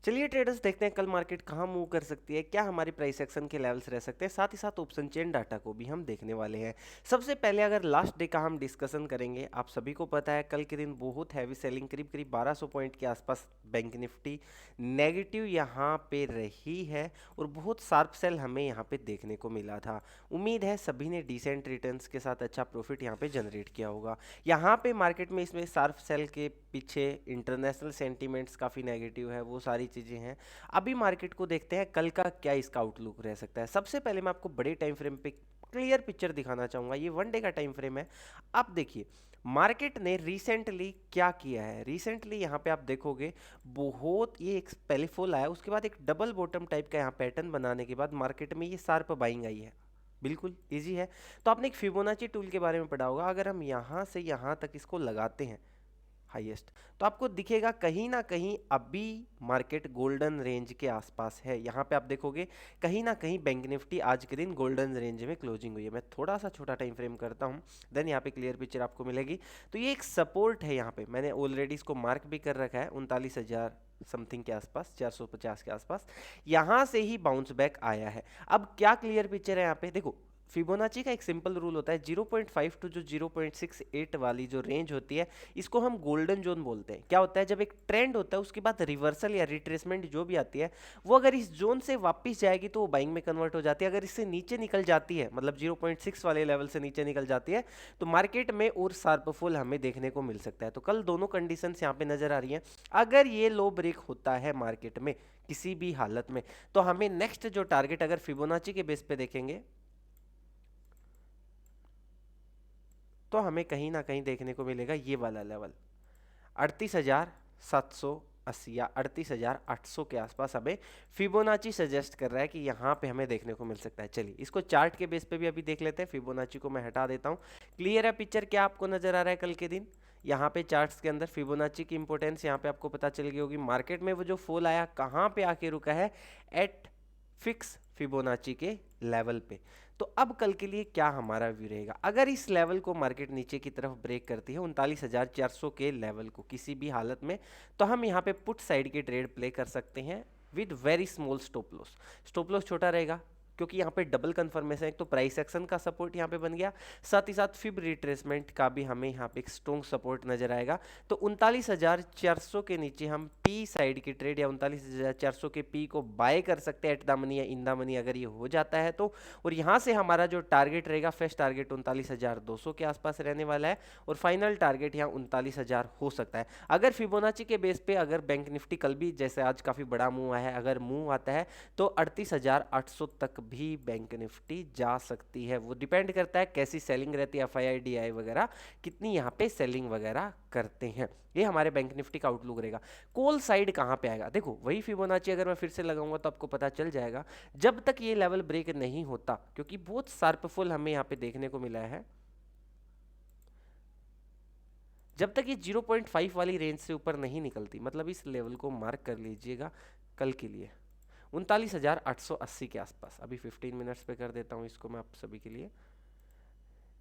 चलिए ट्रेडर्स देखते हैं कल मार्केट कहाँ मूव कर सकती है, क्या हमारी प्राइस एक्शन के लेवल्स रह सकते हैं, साथ ही साथ ऑप्शन चेन डाटा को भी हम देखने वाले हैं। सबसे पहले अगर लास्ट डे का हम डिस्कशन करेंगे, आप सभी को पता है कल के दिन बहुत हैवी सेलिंग करीब करीब 1200 पॉइंट के आसपास बैंक निफ्टी नेगेटिव यहाँ पे रही है और बहुत शार्प सेल हमें यहाँ पे देखने को मिला था। उम्मीद है सभी ने डिसेंट रिटर्न्स के साथ अच्छा प्रॉफिट यहाँ पे जनरेट किया होगा। यहाँ पे मार्केट में इसमें शार्प सेल के पीछे इंटरनेशनल सेंटीमेंट्स काफ़ी नेगेटिव है, वो सारी चीज़ें हैं। अभी मार्केट को देखते हैं कल का क्या इसका आउटलुक रह सकता है। सबसे पहले मैं आपको बड़े टाइम फ्रेम पे क्लियर पिक्चर दिखाना चाहूँगा। ये वन डे का टाइम फ्रेम है। आप देखिए मार्केट ने रिसेंटली क्या किया है। रिसेंटली यहाँ पे आप देखोगे बहुत ये एक पहले फॉल आया, उसके बाद एक डबल बॉटम टाइप का यहाँ पैटर्न बनाने के बाद मार्केट में ये शार्प बाइंग आई है। बिल्कुल इजी है। तो आपने एक फिबोनाची टूल के बारे में पढ़ा होगा। अगर हम यहाँ से यहाँ तक इसको लगाते हैं हाईएस्ट, तो आपको दिखेगा कहीं ना कहीं अभी मार्केट गोल्डन रेंज के आसपास है। यहाँ पे आप देखोगे कहीं ना कहीं बैंक निफ्टी आज के दिन गोल्डन रेंज में क्लोजिंग हुई है। मैं थोड़ा सा छोटा टाइम फ्रेम करता हूँ, देन यहाँ पे क्लियर पिक्चर आपको मिलेगी। तो ये एक सपोर्ट है, यहाँ पे मैंने ऑलरेडी इसको मार्क भी कर रखा है 39,000 समथिंग के आसपास, 450 के आसपास। यहाँ से ही बाउंस बैक आया है। अब क्या क्लियर पिक्चर है यहाँ पे देखो, फिबोनाची का एक सिंपल रूल होता है 0.5 टू जो 0.68 वाली जो रेंज होती है, इसको हम गोल्डन जोन बोलते हैं। क्या होता है, जब एक ट्रेंड होता है उसके बाद रिवर्सल या रिट्रेसमेंट जो भी आती है, वो अगर इस जोन से वापस जाएगी तो वो बाइंग में कन्वर्ट हो जाती है। अगर इससे नीचे निकल जाती है, मतलब 0.6 वाले लेवल से नीचे निकल जाती है, तो मार्केट में और शार्प फॉल हमें देखने को मिल सकता है। तो कल दोनों कंडीशन यहाँ पे नजर आ रही हैं। अगर ये लो ब्रेक होता है मार्केट में किसी भी हालत में, तो हमें नेक्स्ट जो टारगेट अगर फिबोनाची के बेस पे देखेंगे तो हमें कहीं ना कहीं देखने को मिलेगा ये वाला लेवल 38,780 या 38,800 के आसपास हमें फिबोनाची सजेस्ट कर रहा है कि यहाँ पे हमें देखने को मिल सकता है। चलिए इसको चार्ट के बेस पे भी अभी देख लेते हैं। फिबोनाची को मैं हटा देता हूँ। क्लियर है पिक्चर, क्या आपको नजर आ रहा है कल के दिन यहाँ पे चार्ट्स के अंदर फिबोनाची की इंपॉर्टेंस यहाँ पे आपको पता चल गई होगी। मार्केट में वो जो फॉल आया कहाँ पे आके रुका है, एट फिक्स फिबोनाची के लेवल पे। तो अब कल के लिए क्या हमारा व्यू रहेगा, अगर इस लेवल को मार्केट नीचे की तरफ ब्रेक करती है 39,400 के लेवल को किसी भी हालत में, तो हम यहाँ पे पुट साइड की ट्रेड प्ले कर सकते हैं with very small stop loss. Stop loss छोटा रहेगा क्योंकि यहाँ पे डबल कंफर्मेशन, एक तो प्राइस एक्शन का सपोर्ट यहाँ पे बन गया, साथ ही साथ फिब रिट्रेसमेंट का भी हमें यहाँ पे एक स्ट्रॉन्ग सपोर्ट नजर आएगा। तो 39,400 के नीचे हम पी साइड की ट्रेड या 39,400 के पी को बाय कर सकते हैं एट द मनी या इन द मनी अगर ये हो जाता है तो। और यहाँ से हमारा जो टारगेट रहेगा, फर्स्ट टारगेट 39,200 के आसपास रहने वाला है और फाइनल टारगेट यहाँ 39,000 हो सकता है। अगर फिबोनाची के बेस पे अगर बैंक निफ्टी कल भी जैसे आज काफी बड़ा मूव आया है, अगर मूव आता है तो 38,800 तक भी बैंक निफ्टी जा सकती है। वो डिपेंड करता है कैसी सेलिंग रहती है, एफआईआई डीआई वगैरह कितनी यहाँ पे सेलिंग वगैरह करते हैं। ये हमारे बैंक निफ्टी का आउटलुक रहेगा। कॉल साइड कहाँ पे आएगा, देखो वही फिबोनाची अगर मैं फिर से लगाऊंगा तो आपको पता चल जाएगा। जब तक ये लेवल ब्रेक नहीं होता, क्योंकि बहुत शार्प फॉल हमें यहाँ पे देखने को मिला है, जब तक ये 0.5 वाली रेंज से ऊपर नहीं निकलती, मतलब इस लेवल को मार्क कर लीजिएगा कल के लिए 39,880 के आसपास। अभी 15 मिनट्स पे कर देता हूँ इसको मैं आप सभी के लिए।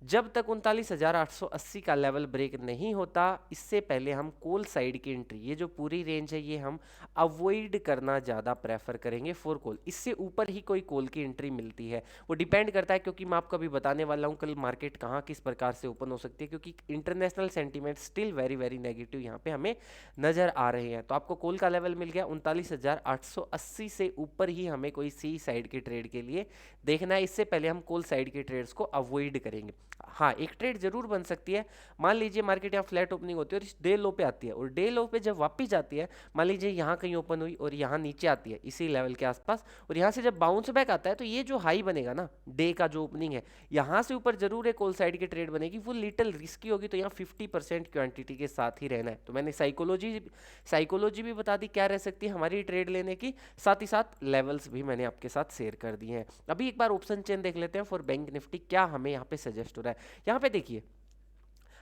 जब तक 39,880 का लेवल ब्रेक नहीं होता, इससे पहले हम कॉल साइड की एंट्री, ये जो पूरी रेंज है ये हम अवॉइड करना ज़्यादा प्रेफर करेंगे फॉर कॉल। इससे ऊपर ही कोई कॉल की एंट्री मिलती है, वो डिपेंड करता है, क्योंकि मैं आपको अभी बताने वाला हूँ कल मार्केट कहाँ किस प्रकार से ओपन हो सकती है, क्योंकि international sentiment still very very negative यहाँ पे हमें नजर आ रहे हैं। तो आपको कॉल का लेवल मिल गया 39,880 से ऊपर ही हमें कोई सी साइड की ट्रेड के लिए देखना है। इससे पहले हम कॉल साइड की ट्रेड्स को अवॉइड करेंगे। हाँ, एक ट्रेड जरूर बन सकती है। मान लीजिए मार्केट यहाँ फ्लैट ओपनिंग होती है और इस डे लो पे आती है, और डे लो पे जब वापस जाती है, मान लीजिए यहाँ कहीं ओपन हुई और यहाँ नीचे आती है इसी लेवल के आसपास, और यहाँ से जब बाउंस बैक आता है तो ये जो हाई बनेगा ना डे का जो ओपनिंग है, यहाँ से ऊपर जरूर एक कॉल साइड की ट्रेड बनेगी। वो लिटिल रिस्की होगी, तो यहाँ 50% क्वांटिटी के साथ ही रहना है। तो मैंने साइकोलॉजी भी बता दी क्या रह सकती है हमारी ट्रेड लेने की, साथ ही साथ लेवल्स भी मैंने आपके साथ शेयर कर दिए हैं। अभी एक बार ऑप्शन चेन देख लेते हैं फॉर बैंक निफ्टी, क्या हमें यहाँ पे सजेस्ट हो रहा है। यहाँ पे देखिए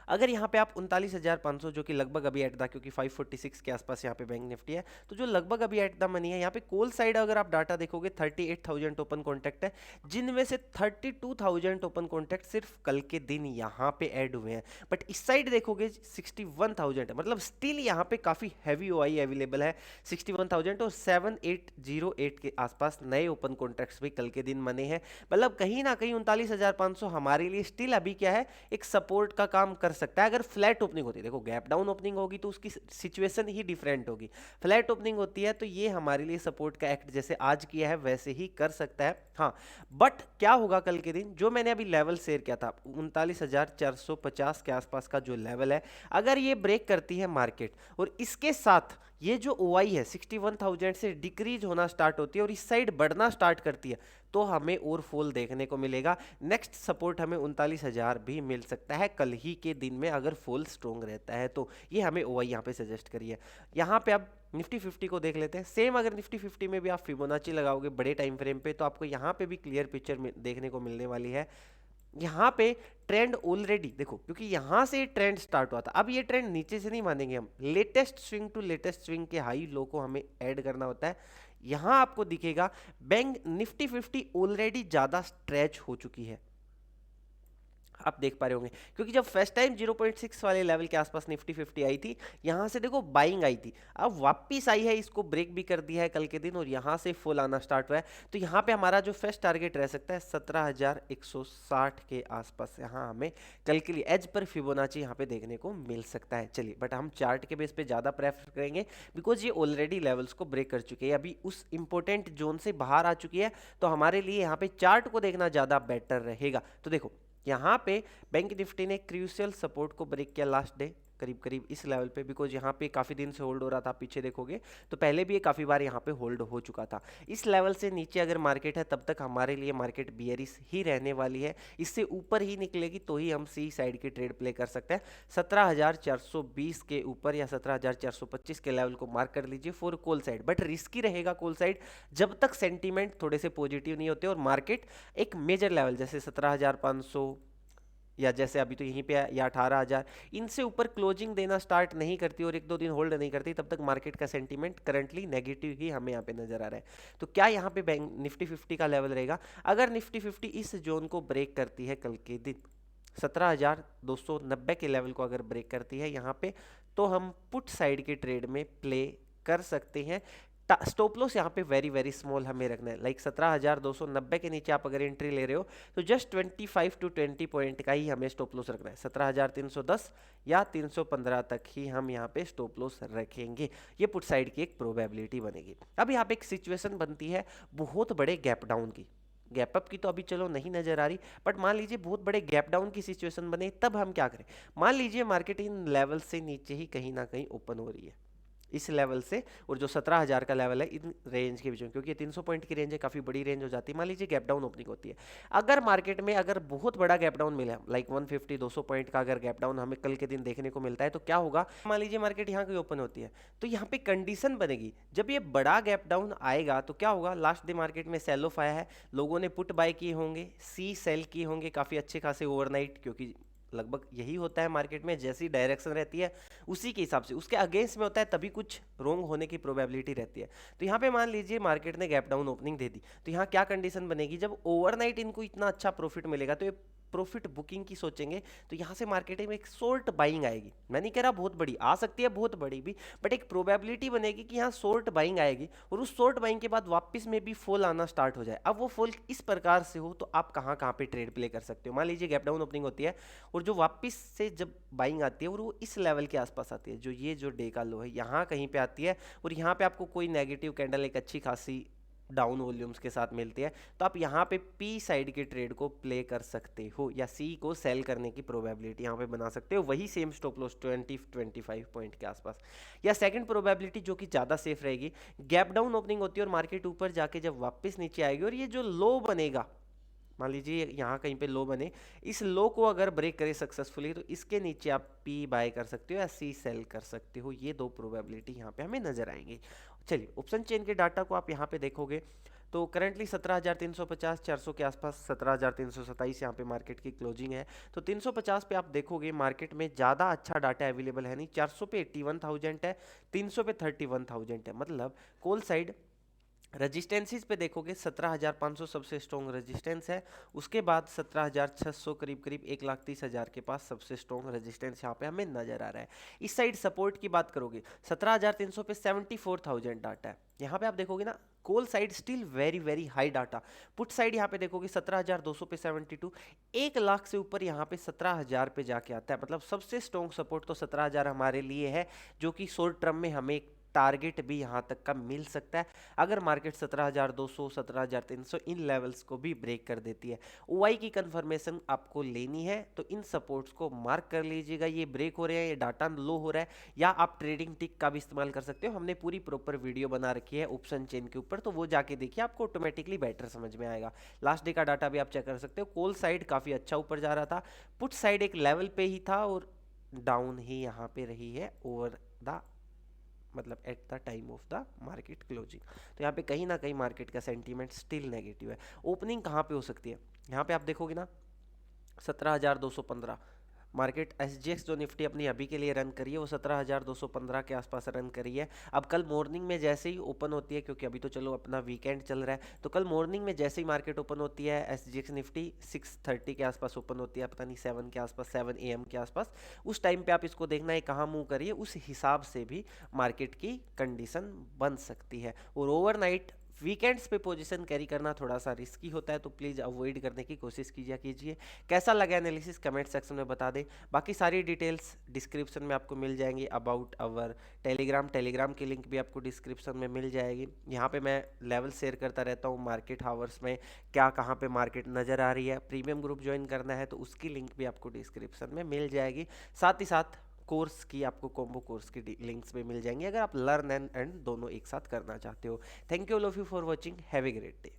अगर यहाँ पे आप 39,500 जो कि लगभग अभी एट द, क्योंकि 546 के आसपास यहाँ पे बैंक निफ्टी है, तो जो लगभग अभी एट द मनी है, यहाँ पे कॉल साइड अगर आप डाटा देखोगे 38,000 ओपन कॉन्टैक्ट है, जिनमें से 32,000 ओपन कॉन्टैक्ट सिर्फ कल के दिन यहाँ पे ऐड हुए हैं। बट इस साइड देखोगे 61,000 है, मतलब स्टिल यहाँ पे काफी हैवी ओआई अवेलेबल है। 61,000 और 7808 के आसपास नए ओपन कॉन्ट्रैक्ट्स भी कल के दिन बने हैं। मतलब कहीं ना कहीं 39,500 हमारे लिए स्टिल अभी क्या है, एक सपोर्ट का काम कर सकता है। अगर फ्लैट ओपनिंग होती है, देखो गैप डाउन ओपनिंग होगी तो उसकी सिचुएशन ही डिफरेंट होगी, फ्लैट ओपनिंग होती है तो ये हमारे लिए सपोर्ट का एक्ट जैसे आज किया है वैसे ही कर सकता है। हाँ, बट क्या होगा कल के दिन, जो मैंने अभी लेवल शेयर किया था 39,450 के आसपास का जो लेवल है, अगर ये ब्रेक करती है मार्केट और इसके साथ ये जो ओआई है 61,000 से डिक्रीज होना स्टार्ट होती है और इस साइड बढ़ना स्टार्ट करती है, तो हमें और फॉल देखने को मिलेगा। नेक्स्ट सपोर्ट हमें 39,000 भी मिल सकता है कल ही के दिन में, अगर फॉल स्ट्रॉन्ग रहता है तो। ये हमें ओआई यहाँ पे सजेस्ट करिए। यहाँ पे अब निफ्टी 50 को देख लेते हैं। सेम अगर निफ्टी 50 में भी आप फिबोनाची लगाओगे बड़े टाइम फ्रेम पे, तो आपको यहाँ पे भी क्लियर पिक्चर देखने को मिलने वाली है। यहाँ पे ट्रेंड ऑलरेडी देखो, क्योंकि यहाँ से ट्रेंड स्टार्ट हुआ था, अब ये ट्रेंड नीचे से नहीं मानेंगे हम, latest swing to latest swing के हाई लो को हमें ऐड करना होता है। यहाँ आपको दिखेगा बैंक निफ्टी 50 ऑलरेडी ज्यादा स्ट्रेच हो चुकी है, आप देख पा रहे होंगे, क्योंकि जब फर्स्ट टाइम 0.6 वाले लेवल के आसपास निफ्टी 50 आई थी, यहां से देखो बाइंग आई थी, अब वापस आई है, इसको ब्रेक भी कर दिया है कल के दिन और यहां से फुल आना स्टार्ट हुआ है। तो यहां पे हमारा जो फर्स्ट टारगेट रह सकता है 17,160 के आसपास, यहां हमें कल के लिए एज पर फिबोनाची यहां पे देखने को मिल सकता है। चलिए, बट हम चार्ट के बेस पे ज्यादा प्रेफर करेंगे, बिकॉज ये ऑलरेडी लेवल्स को ब्रेक कर चुके हैं, अभी उस इंपॉर्टेंट जोन से बाहर आ चुकी है, तो हमारे लिए यहाँ पे चार्ट को देखना ज्यादा बेटर रहेगा। तो देखो यहाँ पे बैंक निफ्टी ने क्रूशियल सपोर्ट को ब्रेक किया लास्ट डे करीब करीब इस लेवल पे, बिकॉज यहाँ पे काफ़ी दिन से होल्ड हो रहा था। पीछे देखोगे तो पहले भी ये काफ़ी बार यहाँ पे होल्ड हो चुका था। इस लेवल से नीचे अगर मार्केट है तब तक हमारे लिए मार्केट बियरिश ही रहने वाली है, इससे ऊपर ही निकलेगी तो ही हम सी साइड की ट्रेड प्ले कर सकते हैं। 17,420 के ऊपर या 17,425 के लेवल को मार्क कर लीजिए for call side, but risky रहेगा कॉल साइड जब तक सेंटीमेंट थोड़े से पॉजिटिव नहीं होते और मार्केट एक मेजर लेवल जैसे 17,500 या जैसे अभी तो यहीं पे या 18,000 इनसे ऊपर क्लोजिंग देना स्टार्ट नहीं करती और एक दो दिन होल्ड नहीं करती, तब तक मार्केट का सेंटीमेंट करंटली नेगेटिव ही हमें यहाँ पे नजर आ रहा है। तो क्या यहाँ पे बैंक निफ्टी 50 का लेवल रहेगा, अगर निफ्टी 50 इस जोन को ब्रेक करती है कल के दिन 17,290 के लेवल को अगर ब्रेक करती है यहाँ पे, तो हम पुट साइड के ट्रेड में प्ले कर सकते हैं। स्टॉप लॉस यहाँ पे वेरी वेरी स्मॉल हमें रखना है, लाइक 17,290 के नीचे आप अगर एंट्री ले रहे हो तो जस्ट 25 टू 20 पॉइंट का ही हमें स्टॉप लॉस रखना है। 17,310 या 315 तक ही हम यहाँ पे स्टॉप लॉस रखेंगे, ये पुट साइड की एक प्रोबेबिलिटी बनेगी। अब यहाँ पे एक सिचुएशन बनती है बहुत बड़े गैप डाउन की, गैप अप की तो अभी चलो नहीं नजर आ रही, बट मान लीजिए बहुत बड़े गैप डाउन की सिचुएशन बने, तब हम क्या करें। मान लीजिए मार्केट इन लेवल से नीचे ही कहीं ना कहीं ओपन हो रही है, इस लेवल से और जो 17,000 का लेवल है इन रेंज के बीच में, क्योंकि 300 पॉइंट की रेंज है, काफी बड़ी रेंज हो जाती है। मान लीजिए गैप डाउन ओपनिंग होती है, अगर मार्केट में अगर बहुत बड़ा गैप डाउन मिला लाइक 150 200 पॉइंट का अगर गैप डाउन हमें कल के दिन देखने को मिलता है, तो क्या होगा, मान लीजिए मार्केट यहाँ की ओपन होती है तो यहाँ पे कंडीशन बनेगी, जब ये बड़ा गैप डाउन आएगा तो क्या होगा, लास्ट डे मार्केट में सेल ऑफ आया है, लोगों ने पुट बाय किए होंगे, सी सेल किए होंगे काफी अच्छे खासे ओवरनाइट, क्योंकि लगभग यही होता है मार्केट में, जैसी डायरेक्शन रहती है उसी के हिसाब से उसके अगेंस्ट में होता है, तभी कुछ रॉन्ग होने की प्रोबेबिलिटी रहती है। तो यहाँ पे मान लीजिए मार्केट ने गैप डाउन ओपनिंग दे दी, तो यहाँ क्या कंडीशन बनेगी, जब ओवरनाइट इनको इतना अच्छा प्रॉफिट मिलेगा तो ये प्रॉफिट बुकिंग की सोचेंगे, तो यहाँ से मार्केट में एक शॉर्ट बाइंग आएगी। मैं नहीं कह रहा बहुत बड़ी आ सकती है, बहुत बड़ी भी, बट एक प्रोबेबिलिटी बनेगी कि यहाँ शॉर्ट बाइंग आएगी और उस शॉर्ट बाइंग के बाद वापस में भी फॉल आना स्टार्ट हो जाए। अब वो फॉल इस प्रकार से हो तो आप कहाँ कहाँ पे ट्रेड प्ले कर सकते हो। मान लीजिए गैप डाउन ओपनिंग होती है और जो वापस से जब बाइंग आती है और वो इस लेवल के आसपास आती है, जो ये जो डे का लो है यहाँ कहीं पे आती है और यहाँ पे आपको कोई नेगेटिव कैंडल एक अच्छी खासी डाउन वॉल्यूम्स के साथ मिलती है, तो आप यहाँ पे पी साइड के ट्रेड को प्ले कर सकते हो या सी को सेल करने की प्रोबेबिलिटी यहाँ पे बना सकते हो, वही सेम स्टॉप लॉस 20-25 पॉइंट के आसपास। या सेकंड प्रोबेबिलिटी जो कि ज़्यादा सेफ रहेगी, गैप डाउन ओपनिंग होती है और मार्केट ऊपर जाके जब वापस नीचे आएगी और ये जो लो बनेगा, मान लीजिए यहाँ कहीं पे लो बने, इस लो को अगर ब्रेक करे सक्सेसफुली तो इसके नीचे आप पी बाय कर सकते हो या सी सेल कर सकते हो। ये दो प्रोबेबिलिटी यहाँ पे हमें नजर आएंगी। चलिए ऑप्शन चेन के डाटा को आप यहाँ पे देखोगे तो करंटली 17,350 400 के आसपास 17,327 यहाँ पे मार्केट की क्लोजिंग है। तो 350 पे आप देखोगे मार्केट में ज़्यादा अच्छा डाटा अवेलेबल है नहीं, 400 पे 81,000 है, 300 पे 31,000 है। मतलब कोल साइड रजिस्टेंसीज पे देखोगे 17,500 सबसे स्ट्रॉन्ग रजिस्टेंस है, उसके बाद 17,600 करीब करीब 1,30,000 के पास सबसे स्ट्रॉन्ग रजिस्टेंस यहाँ पे हमें नजर आ रहा है। इस साइड सपोर्ट की बात करोगे 17,300 पे 74,000 डाटा है। यहाँ पे आप देखोगे ना call side still very very high data. Put side यहाँ पे देखोगे 17,200 पे 72, 1 लाख से ऊपर यहाँ पे 17,000 पे जाके आता है। मतलब सबसे स्ट्रॉन्ग सपोर्ट तो 17,000 हमारे लिए है, जो कि शॉर्ट टर्म में हमें टारगेट भी यहाँ तक का मिल सकता है अगर मार्केट 17,200 17,300 इन लेवल्स को भी ब्रेक कर देती है। ओआई की कंफर्मेशन आपको लेनी है तो इन सपोर्ट्स को मार्क कर लीजिएगा, ये ब्रेक हो रहे हैं, ये डाटा लो हो रहा है, या आप ट्रेडिंग टिक का भी इस्तेमाल कर सकते हो। हमने पूरी प्रॉपर वीडियो बना रखी है ऑप्शन चेन के ऊपर, तो वो जाके देखिए, आपको ऑटोमेटिकली बेटर समझ में आएगा। लास्ट डे का डाटा भी आप चेक कर सकते हो। कॉल साइड काफी अच्छा ऊपर जा रहा था, पुट साइड एक लेवल पे ही था और डाउन ही यहाँ पे रही है ओवर द मतलब at the time of the market closing. तो यहाँ पे कहीं ना कहीं मार्केट का सेंटीमेंट स्टिल नेगेटिव है। ओपनिंग कहाँ पे हो सकती है, यहाँ पे आप देखोगे ना 17,215 मार्केट एसजीएक्स जो निफ्टी अपनी अभी के लिए रन करी है वो 17,215 के आसपास रन करी है। अब कल मॉर्निंग में जैसे ही ओपन होती है, क्योंकि अभी तो चलो अपना वीकेंड चल रहा है, तो कल मॉर्निंग में जैसे ही मार्केट ओपन होती है एसजीएक्स निफ्टी 6:30 के आसपास ओपन होती है, पता नहीं 7 के आसपास, 7 AM के आसपास। उस टाइम पे आप इसको देखना है कहाँ मूव करिए, उस हिसाब से भी मार्केट की कंडीशन बन सकती है। और ओवरनाइट वीकेंड्स पे पोजीशन कैरी करना थोड़ा सा रिस्की होता है, तो प्लीज़ अवॉइड करने की कोशिश कीजिए। कैसा लगा एनालिसिस कमेंट सेक्शन में बता दें। बाकी सारी डिटेल्स डिस्क्रिप्शन में आपको मिल जाएंगी। अबाउट अवर टेलीग्राम की लिंक भी आपको डिस्क्रिप्शन में मिल जाएगी। यहाँ पे मैं लेवल शेयर करता रहता हूँ मार्केट हावर्स में, क्या कहाँ पे मार्केट नज़र आ रही है। प्रीमियम ग्रुप ज्वाइन करना है तो उसकी लिंक भी आपको डिस्क्रिप्शन में मिल जाएगी। साथ ही साथ कोर्स की आपको कॉम्बो कोर्स की लिंक्स भी मिल जाएंगी अगर आप लर्न एंड दोनों एक साथ करना चाहते हो। Thank you all of you for watching, have a great day.